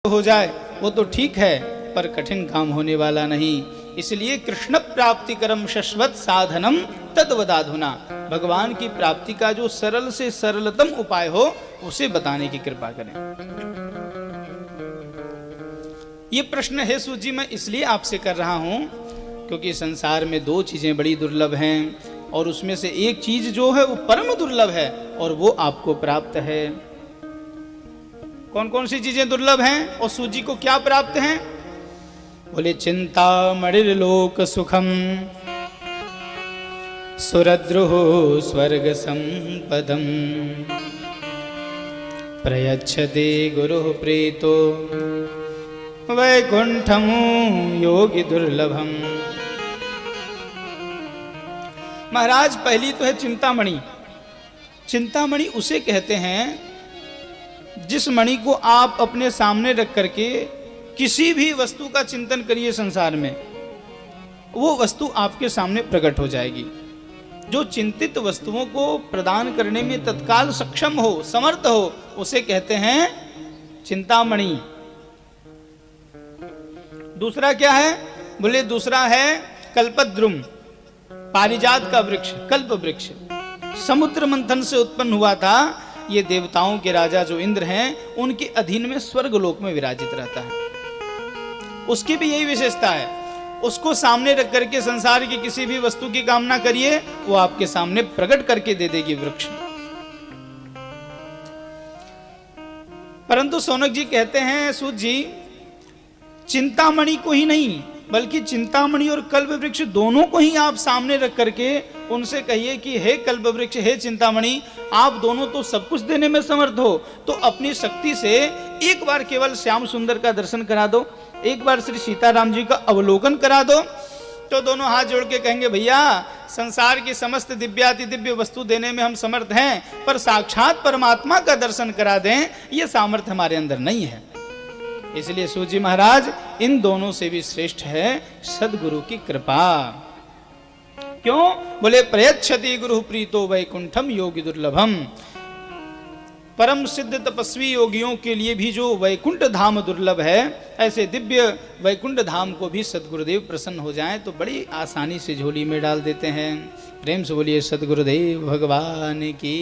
हो जाए वो तो ठीक है, पर कठिन काम होने वाला नहीं। इसलिए कृष्ण प्राप्ति करम शश्वत साधनम तद्वदाधुना, भगवान की प्राप्ति का जो सरल से सरलतम उपाय हो उसे बताने की कृपा करें। ये प्रश्न है सूत जी मैं इसलिए आपसे कर रहा हूं क्योंकि संसार में दो चीजें बड़ी दुर्लभ हैं और उसमें से एक चीज जो है वो परम दुर्लभ है और वो आपको प्राप्त है। कौन कौन सी चीजें दुर्लभ हैं और सूत जी को क्या प्राप्त हैं? बोले चिंता मणिर्लोक सुखम सुरद्रुः स्वर्ग संपदम प्रयच्छते गुरुः प्रीतो वैकुंठम योगी दुर्लभम। महाराज पहली तो है चिंतामणि। चिंतामणि उसे कहते हैं जिस मणि को आप अपने सामने रख करके किसी भी वस्तु का चिंतन करिए संसार में, वो वस्तु आपके सामने प्रकट हो जाएगी। जो चिंतित वस्तुओं को प्रदान करने में तत्काल सक्षम हो, समर्थ हो, उसे कहते हैं चिंतामणि। दूसरा क्या है? बोले दूसरा है कल्पद्रुम, पारिजात का वृक्ष, कल्प वृक्ष। समुद्र मंथन से उत्पन्न हुआ था। ये देवताओं के राजा जो इंद्र हैं उनके अधीन में स्वर्ग लोक में विराजित रहता है। उसकी भी यही विशेषता है। उसको सामने रख करके संसार की किसी भी वस्तु की कामना करिए, वो आपके सामने प्रकट करके दे देगी वृक्ष। परंतु सोनक जी कहते हैं सूत जी, चिंतामणि को ही नहीं बल्कि चिंतामणि और कल्प वृक्ष दोनों को ही आप सामने रख करके उनसे कहिए कि हे कल्प वृक्ष, हे चिंतामणि, आप दोनों तो सब कुछ देने में समर्थ हो, तो अपनी शक्ति से एक बार केवल श्याम सुंदर का दर्शन करा दो, एक बार श्री सीताराम जी का अवलोकन करा दो। तो दोनों हाथ जोड़ के कहेंगे भैया संसार की समस्त दिव्याति दिव्य वस्तु देने में हम समर्थ हैं, पर साक्षात परमात्मा का दर्शन करा दें ये सामर्थ्य हमारे अंदर नहीं है। इसलिए सूत जी महाराज इन दोनों से भी श्रेष्ठ है सदगुरु की कृपा। क्यों? बोले प्रयच्छति गुरु प्रीतो वैकुंठम योगी दुर्लभम। परम सिद्ध तपस्वी योगियों के लिए भी जो वैकुंठ धाम दुर्लभ है, ऐसे दिव्य वैकुंठ धाम को भी सदगुरुदेव प्रसन्न हो जाएं तो बड़ी आसानी से झोली में डाल देते हैं। प्रेम से बोलिए सदगुरुदेव भगवान की।